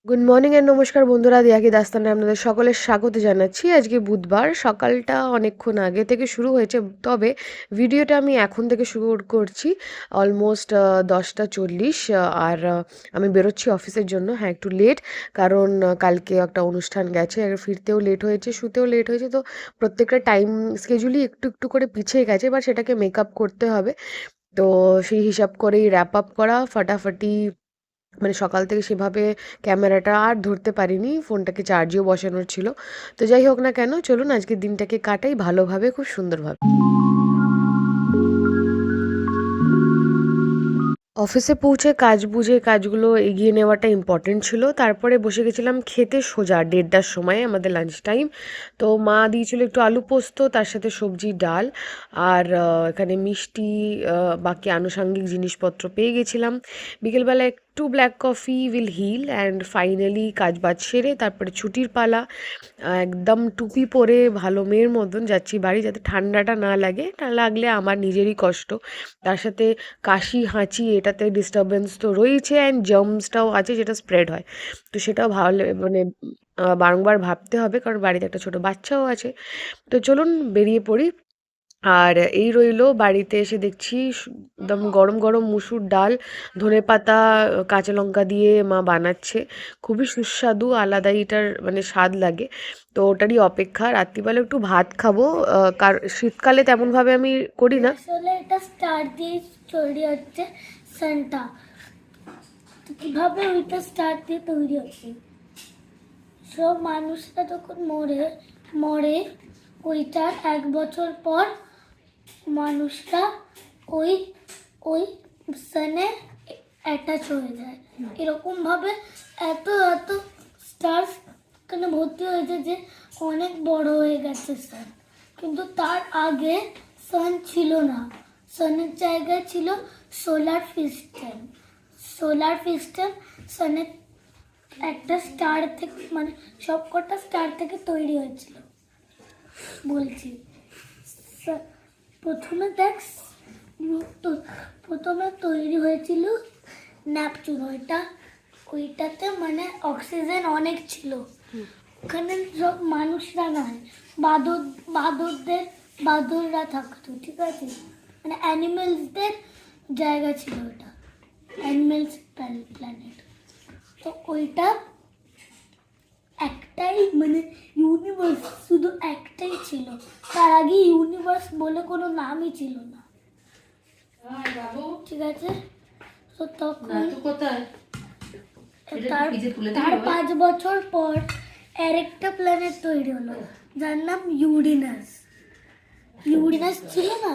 Good morning and নমস্কার বন্ধুরা, দিয়াকি দাস্তানে আপনাদের সকলের স্বাগত জানাচ্ছি। আজকে বুধবার, সকালটা অনেকক্ষণ আগে থেকে শুরু হয়েছে, তবে ভিডিওটা আমি এখন থেকে শুরু করছি। অলমোস্ট 10টা 40। আর আমি বেরোচ্ছি অফিসের জন্য। হ্যাঁ, একটু লেট, কারণ কালকে একটা অনুষ্ঠান গেছে আর ফিরতেও লেট হয়েছে, শুতেও লেট হয়েছে। তো প্রত্যেকটা টাইম স্কেজুলই একটু একটু করে পিছিয়ে গেছে, এবার সেটাকে মেক আপ করতে হবে। তো সেই হিসাব করেই র্যাপ আপ করা ফাটাফাটি। মানে সকাল থেকে সেভাবে ক্যামেরাটা আর ধরতে পারিনি, ফোনটাকে চার্জেও বসানোর ছিল। তো যাই হোক না কেন, চলুন আজকের দিনটাকে কাটাই ভালোভাবে, খুব সুন্দরভাবে। অফিসে পৌঁছে কাজ বুঝে কাজগুলো এগিয়ে নেওয়াটা ইম্পর্টেন্ট ছিল। তারপরে বসে গেছিলাম খেতে, সোজা 1:30টার সময় আমাদের লাঞ্চ টাইম। তো মা দিয়েছিল একটু আলু পোস্ত, তার সাথে সবজি ডাল, আর এখানে মিষ্টি, বাকি আনুষঙ্গিক জিনিসপত্র পেয়ে গেছিলাম। বিকেলবেলা একটু black coffee will heal, and finally কাজ বাজ সেরে তারপরে ছুটির পালা। একদম টুপি পরে ভালো মেয়ের মতন যাচ্ছি বাড়ি, যাতে ঠান্ডাটা না লাগে, না লাগলে আমার নিজেরই কষ্ট। তার সাথে কাশি হাঁচি, এটাতে ডিস্টারবেন্স তো রয়েছে, অ্যান্ড জার্মসটাও আছে যেটা স্প্রেড হয়। তো সেটাও ভালো, মানে বারংবার ভাবতে হবে, কারণ বাড়িতে একটা ছোট বাচ্চাও আছে। তো চলুন বেরিয়ে পড়ি। আর এই রইলো, বাড়িতে এসে দেখছি একদম গরম গরম মুসুর ডাল, ধনেপাতা, কাঁচা লঙ্কা দিয়ে মা বানাচ্ছে। খুবই সুস্বাদু, আলাদাই এটার মানে স্বাদ লাগে। তো ওটারই অপেক্ষা। রাত্রিবেলা একটু ভাত খাবো, শীতকালে তেমনভাবে আমি করি না। আসলে এটা স্টার দিয়ে তৈরি হচ্ছে সানটা। তো কিভাবে ওইটা স্টার দিয়ে তৈরি হচ্ছে, সব মানুষরা যখন মরে মরে ওইটার 1 বছর পর মানুষরা ওই ওই সানে অ্যাটাচ হয়ে যায়। এরকম ভাবে এত এত স্টার এখানে ভর্তি হয়েছে যে অনেক বড় হয়ে গেছে সান। কিন্তু তার আগে সান ছিল না, সানের জায়গায় ছিল সোলার সিস্টেম। সোলার সিস্টেম সানের একটা স্টার থেকে, মানে সবকটা স্টার থেকে তৈরি হয়েছিল। বলছি, প্রথমে দেখ, প্রথমে তৈরি হয়েছিল ন্যাপচুন। ওইটাতে মানে অক্সিজেন অনেক ছিল। ওখানে সব মানুষরা নয়, বাদররা থাকতো, ঠিক আছে? মানে অ্যানিমেলসদের জায়গা ছিল ওটা, অ্যানিমেলস প্ল্যানেট। তো ওইটা একটাই, মানে ইউনিভার্স শুধু একটাই ছিল। তার আগে ইউনিভার্স বলে কোনো নামই ছিল না, ঠিক আছে? তো তখন তার 5 বছর পর আরেকটা প্ল্যানেট তৈরি হলো, যার নাম ইউরেনাস। ইউরেনাস ছিল না,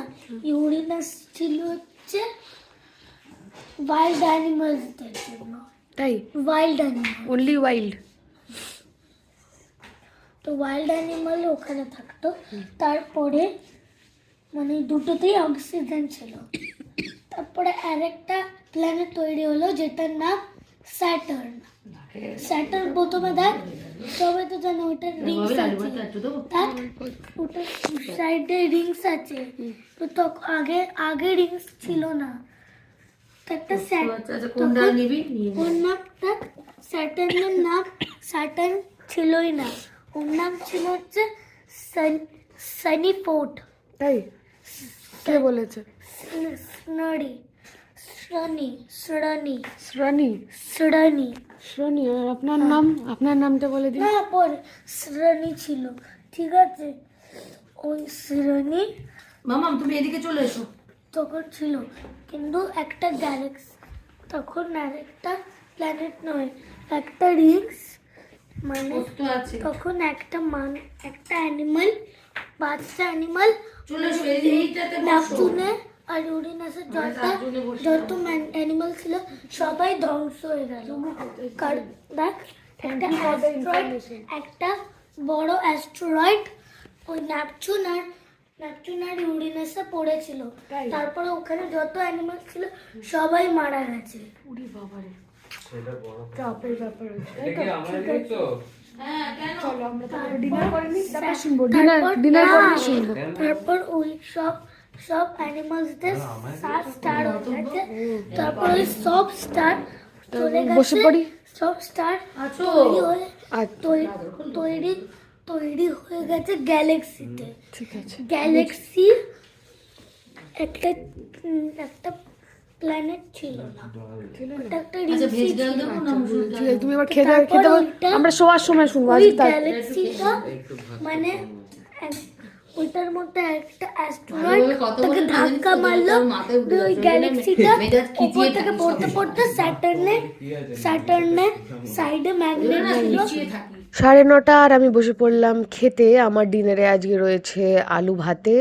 ইউরেনাস ছিল হচ্ছে ওয়াইল্ড অ্যানিমালসদের জন্য। তাই? Wild animal, only wild? তো ওয়াইল্ড অ্যানিমাল ওখানে থাকতো। তারপরে মানে দুটোতেই অক্সিজেন ছিল। তারপরে আরেকটা প্ল্যানেট তৈরি হলো যেটার নাম স্যাটার্ন। স্যাটার্ন প্রথমে দেখ, সবাই তো জানো ওটার রিংস আছে, তার ওটার সাইডে রিংস আছে। তো তখন আগে রিংস ছিল না। একটা ওর নামটা স্যাটার্নের নাম স্যাটার্ন ছিলই না, ওর নাম ছিল হচ্ছে সানি ফোর্ট। তাই? কে বলেছে? স্নারি শ্রানি শ্রানি শ্রানি? শ্রানি শ্রানি? আর আপনার নাম, আপনার নামটা বলে দিন। না, পরে শ্রানি ছিল, ঠিক আছে? ওই শ্রানি মামাম তুমি এদিকে চলে এসো। তখন ছিল, কিন্তু একটা গ্যালাক্সি, তখন আরেকটা প্ল্যানেট নয়, একটা রিংস, মানে তখন একটা অ্যানিমাল, বাচ্চা অ্যানিমাল নেপচুনে আর ইউরেনাসের যত অ্যানিমাল ছিল সবাই ধ্বংস হয়ে গেল। কারণ দেখ, একটা বড় অ্যাস্টেরয়েড ওই নেপচুন আর ইউরেনাসে পড়েছিল। তারপরে ওখানে যত অ্যানিমাল ছিল সবাই মারা গেছে। উড়ি বাবারে, চাপের ব্যাপার আছে। চলো আমরা তারপরে ডিনার করে নিই, তারপর শুনবো। ডিনার করে শুনবো। তারপর ওই সব অ্যানিমালসদের স্টার হয়ে গেছে। তারপর ওই সব স্টার চলে বসে গেছে পড়ি। সব স্টার আছো? তৈরি হয়ে আচ্ছা, তৈরি তৈরি হয়ে গেছে গ্যালাক্সিতে। ঠিক আছে। গ্যালাক্সি একটা একটা প্ল্যানেট ছিল না, ওটা একটা আচ্ছা, রিংসি ভেজ ডাল ছিল। দেবো না মুসুর ডাল? ঠিক আছে, তুমি এবার তো খেতে তারপর খেতে বল। ওইটা- আমরা শোয়ার সময় শুনবো ওই আজকে তার- গ্যালাক্সিটা মানে ওইটার মধ্যে একটা ভালোভাবে অ্যাস্ট্রয়েড কথা তাকে বলে না জানিস ধাক্কা তো, মারলো, তোর মাথায় উঠে দিয়ে ওই যাচ্ছে। গ্যালাক্সিটা মেজাজ উপর খিচিয়ে থেকে থাকিস পড়তে সবসময়। পড়তে স্যাটার্নের সাইডে ম্যাগনেট না, ছিল। খিচিয়ে থাকিস। 9:30 আর আমি বসে পড়লাম খেতে। আমার ডিনারে আজকে রয়েছে আলু ভাতে,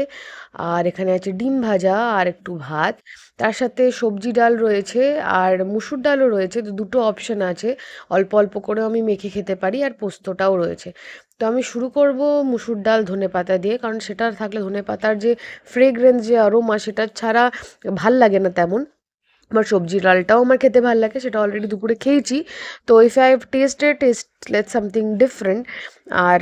আর এখানে আছে ডিম ভাজা আর একটু ভাত, তার সাথে সবজি ডাল রয়েছে আর মুসুর ডালও রয়েছে। তো দুটো অপশন আছে, অল্প অল্প করে আমি মেখে খেতে পারি, আর পোস্তটাও রয়েছে। তো আমি শুরু করব মুসুর ডাল ধনেপাতা দিয়ে, কারণ সেটা থাকলে ধনেপাতার যে ফ্রেগরেন্স, যে অ্যারোমা, সেটা ছাড়া ভাল লাগে না তেমন। আমার সবজি ডালটাও আমার খেতে ভালো লাগে, সেটা অলরেডি দুপুরে খেয়েছি। তো if I have taste something different. আর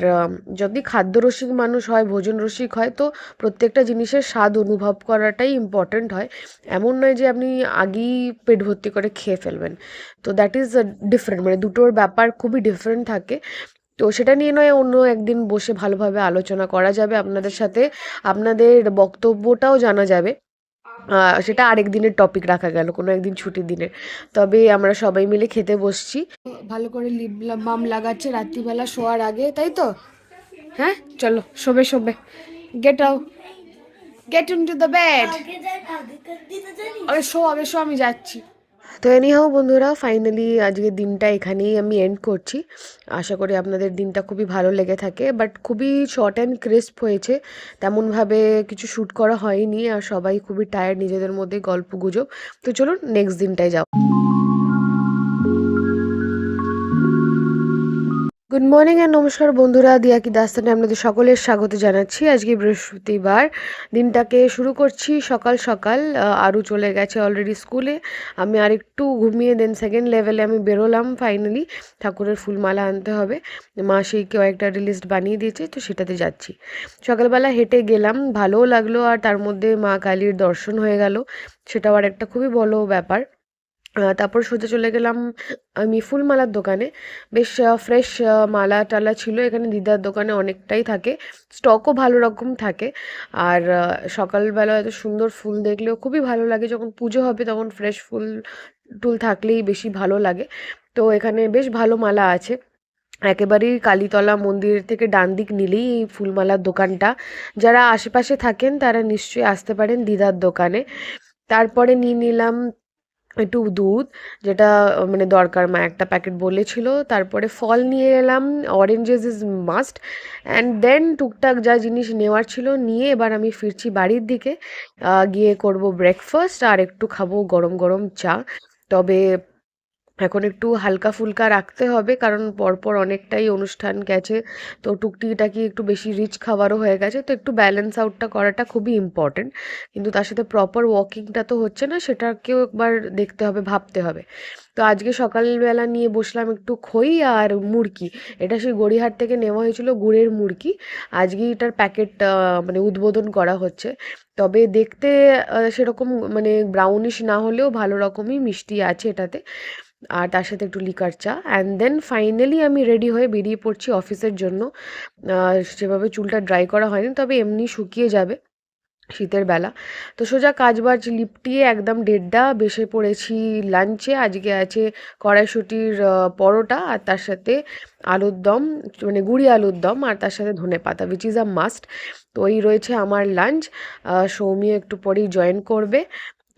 যদি খাদ্যরসিক মানুষ হয়, ভোজন রসিক হয়, তো প্রত্যেকটা জিনিসের স্বাদ অনুভব করাটাই ইম্পর্ট্যান্ট হয়। এমন নয় যে আপনি আগেই পেট ভর্তি করে খেয়ে ফেলবেন। তো দ্যাট ইজ ডিফারেন্ট, মানে দুটোর ব্যাপার খুবই ডিফারেন্ট থাকে। তো সেটা নিয়ে নয় অন্য একদিন বসে ভালোভাবে আলোচনা করা যাবে আপনাদের সাথে, আপনাদের বক্তব্যটাও জানা যাবে। সেটা আরেক দিনের টপিক রাখা গেল, কোনো একদিন ছুটির দিনের। তবে আমরা সবাই মিলে খেতে বসছি। ভালো করে লিপ বাম লাগাচ্ছে রাত্রিবেলা শোয়ার আগে, তাই তো? হ্যাঁ, চলো শোবে শোবে। Get into the bed. আগেকার দিনে জানিস আগে শো, আমি যাচ্ছি। তো এনিহাও বন্ধুরা, ফাইনালি আজকের দিনটা এখানেই আমি এন্ড করছি। আশা করি আপনাদের দিনটা খুবই ভালো লেগে থাকে, বাট খুবই শর্ট অ্যান্ড ক্রিস্প হয়েছে। তেমনভাবে কিছু শ্যুট করা হয়নি, আর সবাই খুবই টায়ার্ড, নিজেদের মধ্যে গল্প গুজব। তো চলুন নেক্সট দিনটায় যাও। গুড মর্নিং অ্যান্ড নমস্কার বন্ধুরা, দিয়া কি দাস্তানে আপনাদের সকলের স্বাগত জানাচ্ছি। আজকে বৃহস্পতিবার, দিনটাকে শুরু করছি সকাল সকাল। আরও চলে গেছে অলরেডি স্কুলে। আমি আর একটু ঘুমিয়ে দেন সেকেন্ড লেভেলে আমি বেরোলাম ফাইনালি। ঠাকুরের ফুলমালা আনতে হবে, মা সেই কয়েকটা লিস্ট বানিয়ে দিয়েছে, তো সেটাতে যাচ্ছি। সকালবেলা হেঁটে গেলাম, ভালোও লাগলো, আর তার মধ্যে মা কালীর দর্শন হয়ে গেল, সেটাও আর একটা খুবই বড় ব্যাপার। তারপর সোজা চলে গেলাম আমি ফুলমালার দোকানে। বেশ ফ্রেশ মালা টালা ছিল এখানে, দিদার দোকানে অনেকটাই থাকে, স্টকও ভালো রকম থাকে। আর সকালবেলা এত সুন্দর ফুল দেখলেও খুবই ভালো লাগে, যখন পুজো হবে তখন ফ্রেশ ফুল টুল থাকলেই বেশি ভালো লাগে। তো এখানে বেশ ভালো মালা আছে। একেবারেই কালীতলা মন্দির থেকে ডান দিক নিলেই এই ফুলমালার দোকানটা। যারা আশেপাশে থাকেন তারা নিশ্চয়ই আসতে পারেন দিদার দোকানে। তারপরে নিয়ে নিলাম একটু দুধ, যেটা মানে দরকার, মা একটা প্যাকেট বলেছিল। তারপরে ফল নিয়ে এলাম, oranges is must. And then টুকটাক যা জিনিস নেওয়ার ছিল নিয়ে এবার আমি ফিরছি বাড়ির দিকে। গিয়ে করব ব্রেকফাস্ট, আর একটু খাবো গরম গরম চা। তবে এখন একটু হালকা ফুলকা রাখতে হবে, কারণ পরপর অনেকটাই অনুষ্ঠান গেছে, তো টুকটিটাকি একটু বেশি রিচ খাবারও হয়ে গেছে, তো একটু ব্যালেন্স আউটটা করাটা খুবই ইম্পর্টেন্ট। কিন্তু তার সাথে প্রপার ওয়াকিংটা তো হচ্ছে না, সেটাকেও একবার দেখতে হবে, ভাবতে হবে। তো আজকে সকালবেলা নিয়ে বসলাম একটু খই আর মুড়কি। এটা সেই গড়িয়াহাট থেকে নেওয়া হয়েছিল গুড়ের মুড়কি। আজকে এটার প্যাকেট মানে উদ্বোধন করা হচ্ছে। তবে দেখতে সেরকম মানে ব্রাউনিশ না হলেও ভালো রকমই মিষ্টি আছে এটাতে, আর তার সাথে একটু লিকার চা। অ্যান্ড দেন ফাইনালি আমি রেডি হয়ে বেরিয়ে পড়ছি অফিসের জন্য। সেভাবে চুলটা ড্রাই করা হয়নি, তবে এমনি শুকিয়ে যাবে শীতের বেলা। তো সোজা কাজবাজ লিপটিয়ে একদম 1:30 বেসে পড়েছি লাঞ্চে। আজকে আছে কড়াইশুঁটির পরোটা, আর তার সাথে আলুর দম, মানে গুঁড়ি আলুর দম, আর তার সাথে ধনেপাতা, উইচ ইজ আ মাস্ট। তো এই রয়েছে আমার লাঞ্চ। সৌমিও একটু পরেই জয়েন করবে,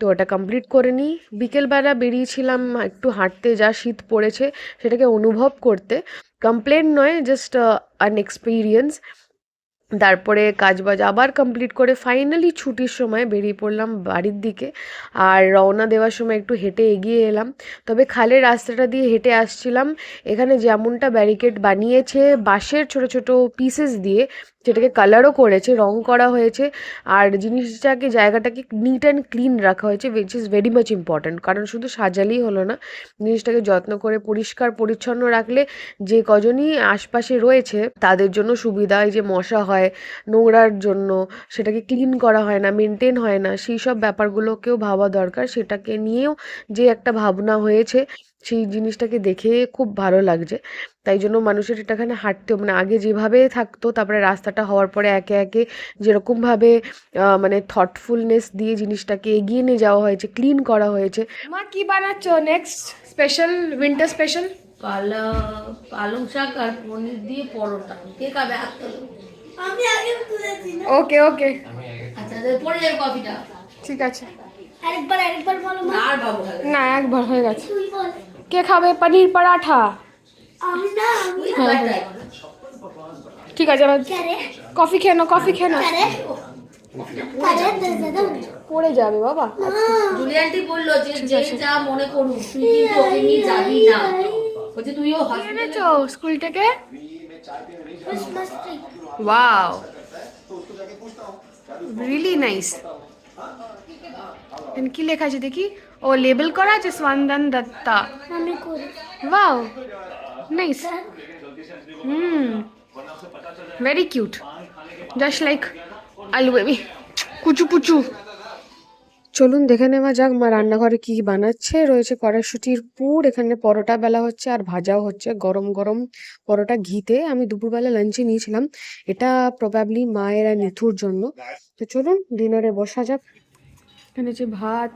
তো ওটা কমপ্লিট করে নিই। বিকেলবেলা বেরিয়েছিলাম একটু হাঁটতে, যা শীত পড়েছে সেটাকে অনুভব করতে। কমপ্লেন নয়, জাস্ট আন এক্সপিরিয়েন্স। তারপরে কাজবাজ আবার কমপ্লিট করে ফাইনালি ছুটির সময় বেরিয়ে পড়লাম বাড়ির দিকে। আর রওনা দেওয়ার সময় একটু হেঁটে এগিয়ে এলাম। তবে খালের রাস্তাটা দিয়ে হেঁটে আসছিলাম, এখানে যেমনটা ব্যারিকেড বানিয়েছে বাঁশের ছোট ছোট পিসেস দিয়ে, যেটাকে কালারও করেছে, রং করা হয়েছে, আর জিনিসটাকে জায়গাটাকে নিট অ্যান্ড ক্লিন রাখা হয়েছে, which is very much important. কারণ শুধু সাজালেই হলো না, জিনিসটাকে যত্ন করে পরিষ্কার পরিচ্ছন্ন রাখলে যে কজনই আশপাশে রয়েছে তাদের জন্য সুবিধা। এই যে মশা হয় নোংরার জন্য, সেটাকে ক্লিন করা হয় না, মেনটেন হয় না, সেই সব ব্যাপারগুলোকেও ভাবা দরকার। সেটাকে নিয়েও যে একটা ভাবনা হয়েছে, সেই জিনিসটাকে দেখে খুব ভালো লাগছে। তাই জন্য মানুষের এটাখানে হাঁটতেও মানে আগে যেভাবে থাকতো তারপরে রাস্তাটা হওয়ার পরে একে একে যেরকমভাবে মানে থটফুলনেস দিয়ে জিনিসটাকে এগিয়ে নিয়ে যাওয়া হয়েছে, ক্লিন করা হয়েছে। মা কি বানাচ্ছো নেক্সট স্পেশাল, উইন্টার স্পেশাল? পালং শাক আর পনির দিয়ে পরোটা। কে খাবে? হাত তোলো। আমি আগে তুলেছি না। ওকে ওকে, আচ্ছা পরে যাবে কফিটা। ঠিক আছে। আরেকবার বলো মা। আর বাবু খাবে? না, একবার হয়ে গেছে। তুই বল। কে খাবে পনির পরাঠা? আমি না আমি try করো। ঠিক আছে, এবার কে রে কফি খেয়ে নাও, কফি খেয়ে নাও। কে রে আরে দাদা পড়ে যাবে বাবা। জুলি আন্টি বললো যে যে যা মনে করুক তুই কিন্তু ওকে নিয়ে যাবি না। বলছে তুইও হসপিটালে এনেছো স্কুল থেকে? Christmas tree wow, really nice. কি লেখা আছে দেখি? ও লেবেল করা আছে স্পন্দন দত্তা। আমি করি wow, nice. Very cute, just like আলু বেবি, কুচু কুচু। চলুন দেখে নেওয়া যাক মা রান্নাঘরে কি বানাচ্ছে। রয়েছে কড়াইশুটির পুর, এখানে পরোটা বেলা হচ্ছে আর ভাজাও হচ্ছে গরম গরম পরোটা ঘিতে। আমি দুপুরবেলা লাঞ্চে নিয়েছিলাম, এটা প্রবাবলি মায়ের আর নিথুর জন্য। তো চলুন ডিনারে বসা যাক। এখানে যে ভাত,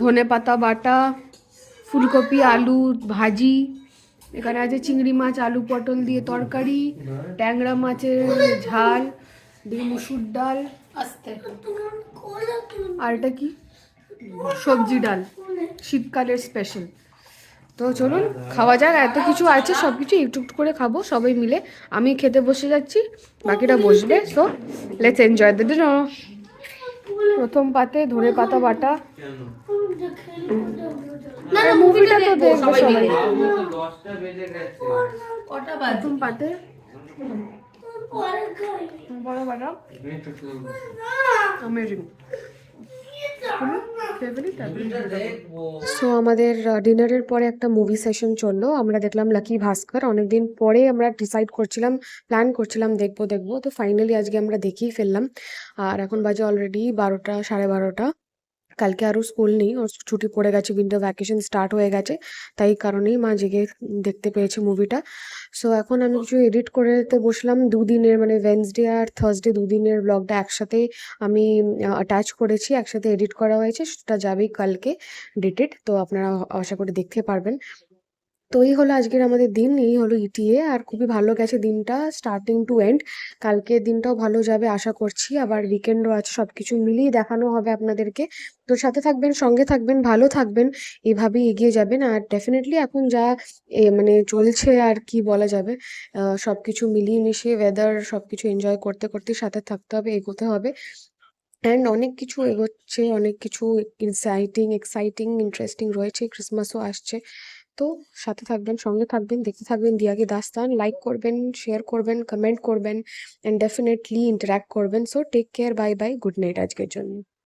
ধনে পাতা বাটা, ফুলকপি আলু ভাজি, এখানে আছে চিংড়ি মাছ আলু পটল দিয়ে তরকারি, ট্যাংরা মাছের ঝাল, দিয়ে মুসুর ডাল, আসতে আর এটা কি সবজি ডাল, শীতকালের স্পেশাল। তো চলুন খাওয়া যাক, এত কিছু আছে সব কিছু একটু একটু করে খাবো সবাই মিলে। আমি খেতে বসে যাচ্ছি, বাকিটা বসবে। So let's enjoy the dinner. প্রথম পাতে ধনে পাতা বাটা, না না মুভিটা তো দেখবে সবাই সবাই। মিলে। কটা বাজে? প্রথম পাতে পরে খাই বড় বাটা অ্যামেজিং। সো আমাদের ডিনারের পরে একটা মুভি সেশন চললো। আমরা দেখলাম লাকি ভাস্কর। অনেকদিন পরে আমরা ডিসাইড করছিলাম, প্ল্যান করছিলাম দেখবো দেখবো, তো ফাইনালি আজকে আমরা দেখেই ফেললাম। আর এখন বাজে অলরেডি 12টা, 12:30। কালকে আরও স্কুল নেই, ওর ছুটি পড়ে গেছে, উইন্টার ভ্যাকেশন স্টার্ট হয়ে গেছে, তাই কারণেই মা জেগে দেখতে পেয়েছে মুভিটা। সো এখন আমি কিছু এডিট করতে বসলাম, দুদিনের মানে ওয়েডনেসডে আর থার্সডে দুদিনের ব্লগটা একসাথে আমি অ্যাটাচ করেছি, একসাথে এডিট করা হয়েছে, সেটা যাবেই কালকে ডেটেড। তো আপনারা আশা করে দেখতে পারবেন। তো এই হলো আজকের আমাদের দিন, এই হলো ইটিএ। আর খুবই ভালো গেছে দিনটা, স্টার্টিং টু এন্ড। কালকের দিনটাও ভালো যাবে আশা করছি, আবার উইকেন্ডও আছে, সব কিছু মিলিয়ে দেখানো হবে আপনাদেরকে। তো সাথে থাকবেন, সঙ্গে থাকবেন, ভালো থাকবেন, এভাবেই এগিয়ে যাবেন। আর ডেফিনেটলি এখন যা মানে চলছে আর কি বলা যাবে, সব কিছু মিলিয়ে মিশিয়ে ওয়েদার সব কিছু এনজয় করতে করতে সাথে থাকতে হবে, এগোতে হবে। অ্যান্ড অনেক কিছু এগোচ্ছে, অনেক কিছু এক্সাইটিং ইন্টারেস্টিং রয়েছে, ক্রিসমাসও আসছে। তো সাথে থাকবেন, সঙ্গে থাকবেন, দেখতে থাকবেন দিয়াকে দাস্তান। লাইক করবেন, শেয়ার করবেন, কমেন্ট করবেন, অ্যান্ড ডেফিনেটলি ইন্টারাক্ট করবেন। So take care, bye bye, good night আজকের জন্য।